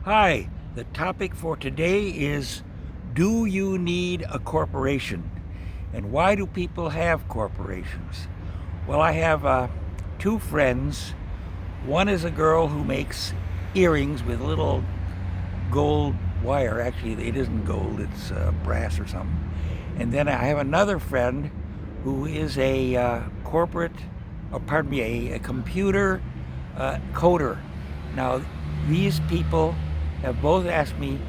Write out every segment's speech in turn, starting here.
Hi, the topic for today is, do you need a corporation? And why do people have corporations? Well, I have two friends. One is a girl who makes earrings with little gold wire. Actually, it isn't gold, it's brass or something. And then I have another friend who is a a computer coder. Now, these people have both asked me,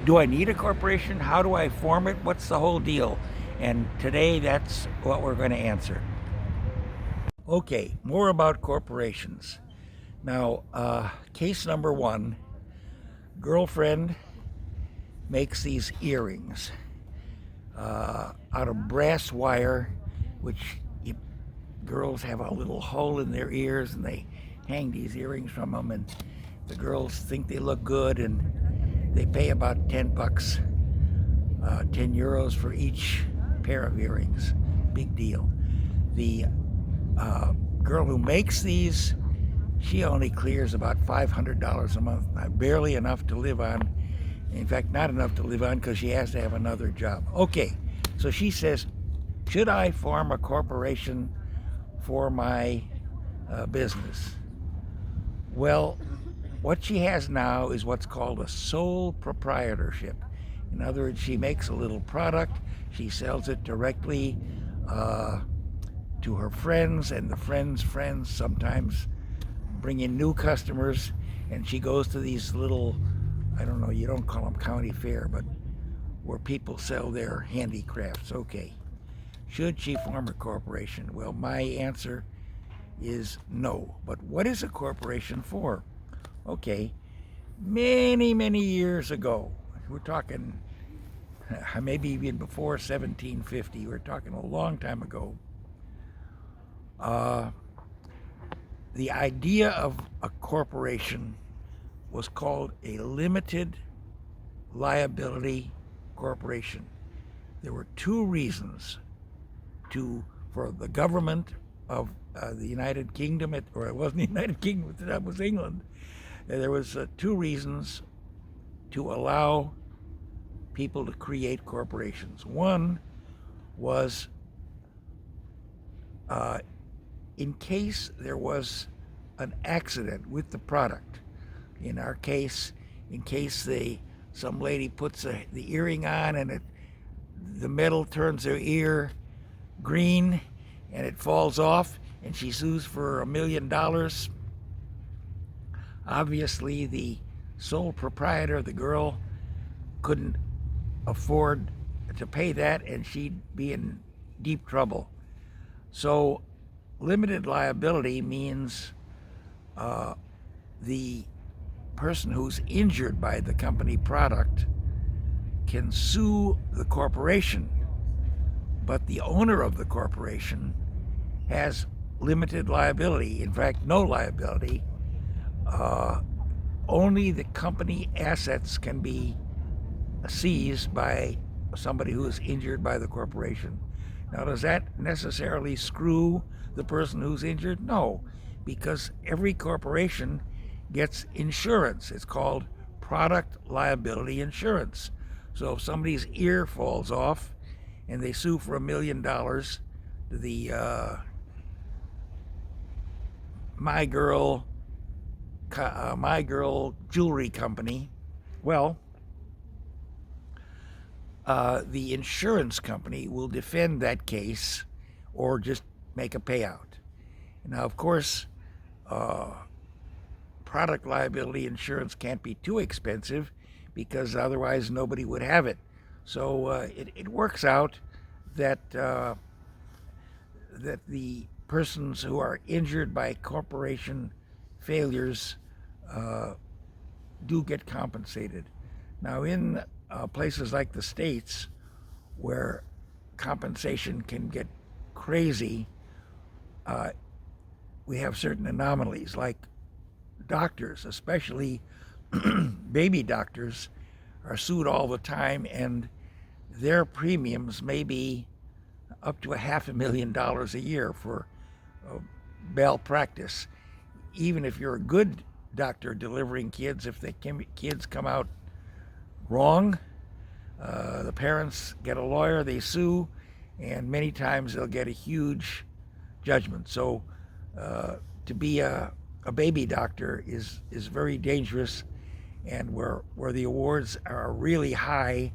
do I need a corporation? How do I form it? What's the whole deal? And today, that's what we're going to answer. Okay, more about corporations. Now, case number one, girlfriend makes these earrings out of brass wire, which girls have a little hole in their ears and they hang these earrings from them, and the girls think they look good, and they pay about 10 bucks, 10 euros for each pair of earrings. Big deal. The girl who makes these, she only clears about $500 a month, barely enough to live on. In fact, not enough to live on because she has to have another job. Okay, so she says, should I form a corporation for my business? Well, what she has now is what's called a sole proprietorship. In other words, she makes a little product, she sells it directly to her friends, and the friends' friends sometimes bring in new customers, and she goes to these little, I don't know, you don't call them county fair, but where people sell their handicrafts. Okay. Should she form a corporation? Well, my answer is no. But what is a corporation for? Okay. Many, many years ago, we're talking maybe even before 1750, we're talking a long time ago, uh, the idea of a corporation was called a limited liability corporation. There were two reasons for the government of the United Kingdom, or it wasn't the United Kingdom, that was England. There was two reasons to allow people to create corporations. One was in case there was an accident with the product. In our case, in case some lady puts the earring on and the metal turns her ear green and it falls off and she sues for $1,000,000. Obviously, the sole proprietor, the girl, couldn't afford to pay that, and she'd be in deep trouble. So limited liability means the person who's injured by the company product can sue the corporation, but the owner of the corporation has limited liability. In fact, no liability. Only the company assets can be seized by somebody who is injured by the corporation. Now, does that necessarily screw the person who's injured? No, because every corporation gets insurance. It's called product liability insurance. So if somebody's ear falls off and they sue for $1,000,000, the My Girl jewelry company, well, the insurance company will defend that case or just make a payout. Now, of course, product liability insurance can't be too expensive because otherwise nobody would have it. So it works out that that the persons who are injured by corporation failures do get compensated. Now, in places like the States, where compensation can get crazy, we have certain anomalies, like doctors, especially baby doctors, are sued all the time, and their premiums may be up to $500,000 a year for malpractice. Even if you're a good doctor delivering kids. If the kids come out wrong, the parents get a lawyer, they sue, and many times they'll get a huge judgment. So to be a baby doctor is very dangerous, and where the awards are really high,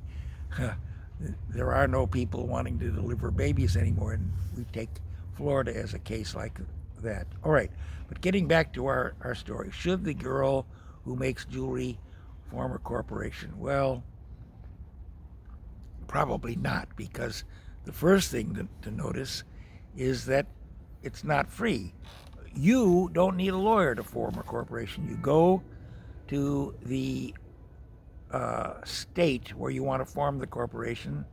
there are no people wanting to deliver babies anymore, and we take Florida as a case like that. All right, but getting back to our story, should the girl who makes jewelry form a corporation? Well, probably not, because the first thing to notice is that it's not free. You don't need a lawyer to form a corporation. You go to the state where you want to form the corporation.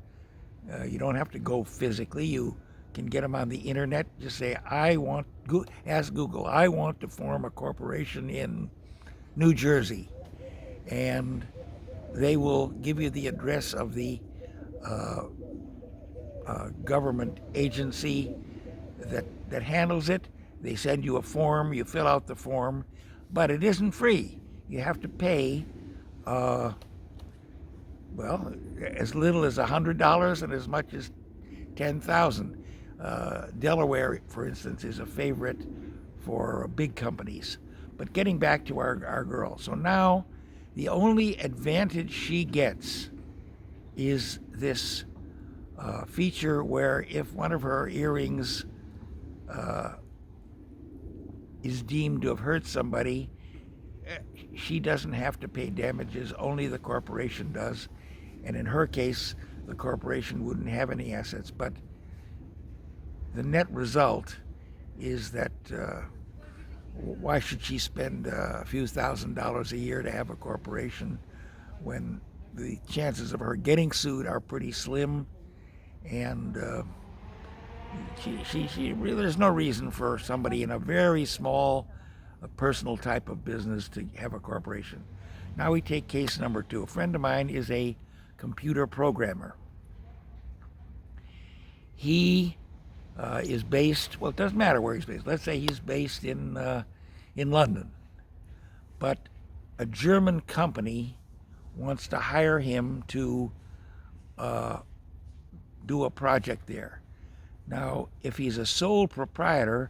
You don't have to go physically. You can get them on the internet. Just say, ask Google, I want to form a corporation in New Jersey. And they will give you the address of the government agency that handles it. They send you a form, you fill out the form, but it isn't free. You have to pay, well, as little as $100 and as much as $10,000. Delaware, for instance, is a favorite for big companies. But getting back to our girl, so now the only advantage she gets is this feature where if one of her earrings is deemed to have hurt somebody, she doesn't have to pay damages, only the corporation does. And in her case, the corporation wouldn't have any assets. But the net result is that why should she spend a few $1,000s a year to have a corporation when the chances of her getting sued are pretty slim? And she really, there's no reason for somebody in a very small personal type of business to have a corporation. Now we take case number 2. A friend of mine is a computer programmer. He is based, well, it doesn't matter where he's based. Let's say he's based in London, but a German company wants to hire him to do a project there. Now, if he's a sole proprietor,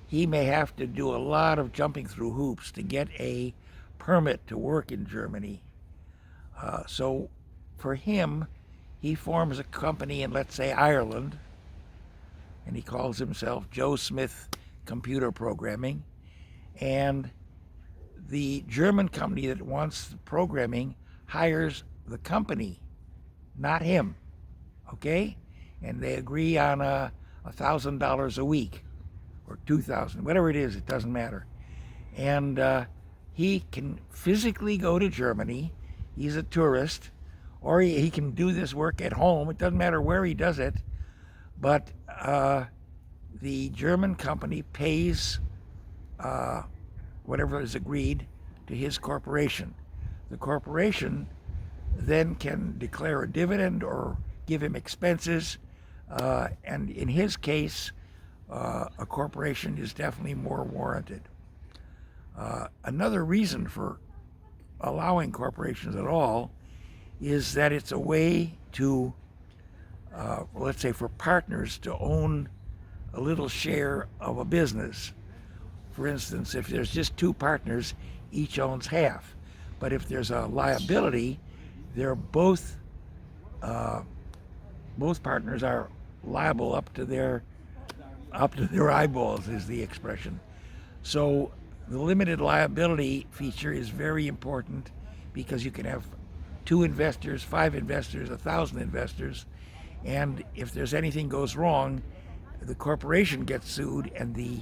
he may have to do a lot of jumping through hoops to get a permit to work in Germany. So for him, he forms a company in, let's say, Ireland, and he calls himself Joe Smith Computer Programming. And the German company that wants the programming hires the company, not him. Okay? And they agree on $1,000 a week or $2,000, whatever it is, it doesn't matter. And he can physically go to Germany. He's a tourist, or he can do this work at home. It doesn't matter where he does it, but the German company pays whatever is agreed to his corporation. The corporation then can declare a dividend or give him expenses, and in his case, a corporation is definitely more warranted. Another reason for allowing corporations at all is that it's a way to, let's say, for partners to own a little share of a business. For instance, if there's just 2 partners, each owns half. But if there's a liability, they're both partners are liable up to their eyeballs, is the expression. So the limited liability feature is very important because you can have 2 investors, 5 investors, 1,000 investors, and if there's anything goes wrong, the corporation gets sued and the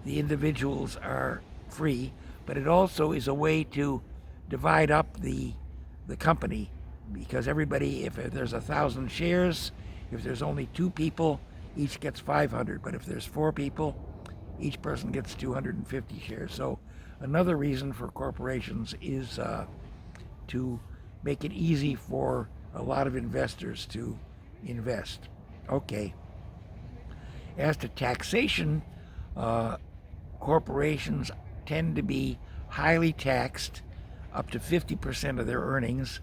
individuals are free. But it also is a way to divide up the company, because everybody, if there's 1,000 shares, if there's only 2 people, each gets 500. But if there's 4 people, each person gets 250 shares. So another reason for corporations is to make it easy for a lot of investors to invest. Okay. As to taxation, corporations tend to be highly taxed, up to 50% of their earnings.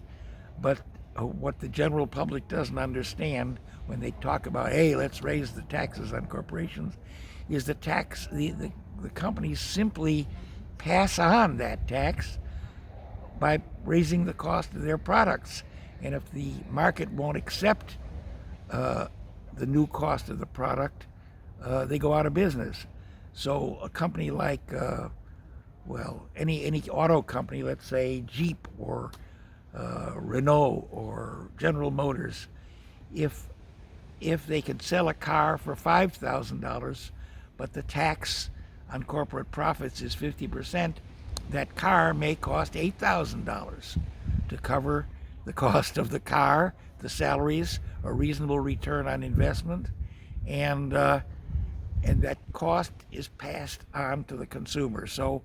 But what the general public doesn't understand when they talk about, hey, let's raise the taxes on corporations, is the companies simply pass on that tax by raising the cost of their products. And if the market won't accept the new cost of the product, they go out of business. So a company like, any auto company, let's say Jeep or Renault or General Motors, if they can sell a car for $5,000, but the tax on corporate profits is 50%, that car may cost $8,000 to cover the cost of the car, the salaries, a reasonable return on investment, and that cost is passed on to the consumer. So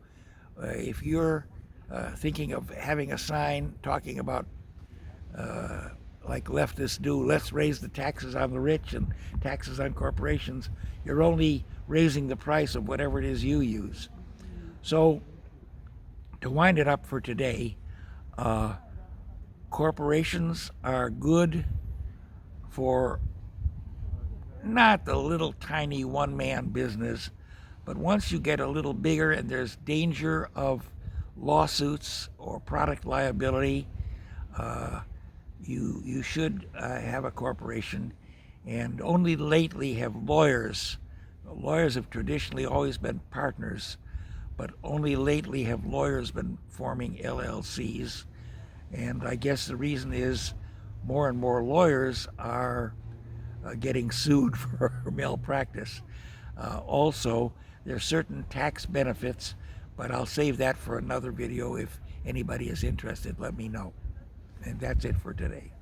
if you're thinking of having a sign talking about, like leftists do, let's raise the taxes on the rich and taxes on corporations, you're only raising the price of whatever it is you use. So to wind it up for today, corporations are good for not the little tiny one-man business, but once you get a little bigger and there's danger of lawsuits or product liability, you should have a corporation. And only lately have lawyers have traditionally always been partners, but only lately have lawyers been forming LLCs. And I guess the reason is more and more lawyers are getting sued for malpractice. Also, there are certain tax benefits, but I'll save that for another video. If anybody is interested, let me know. And that's it for today.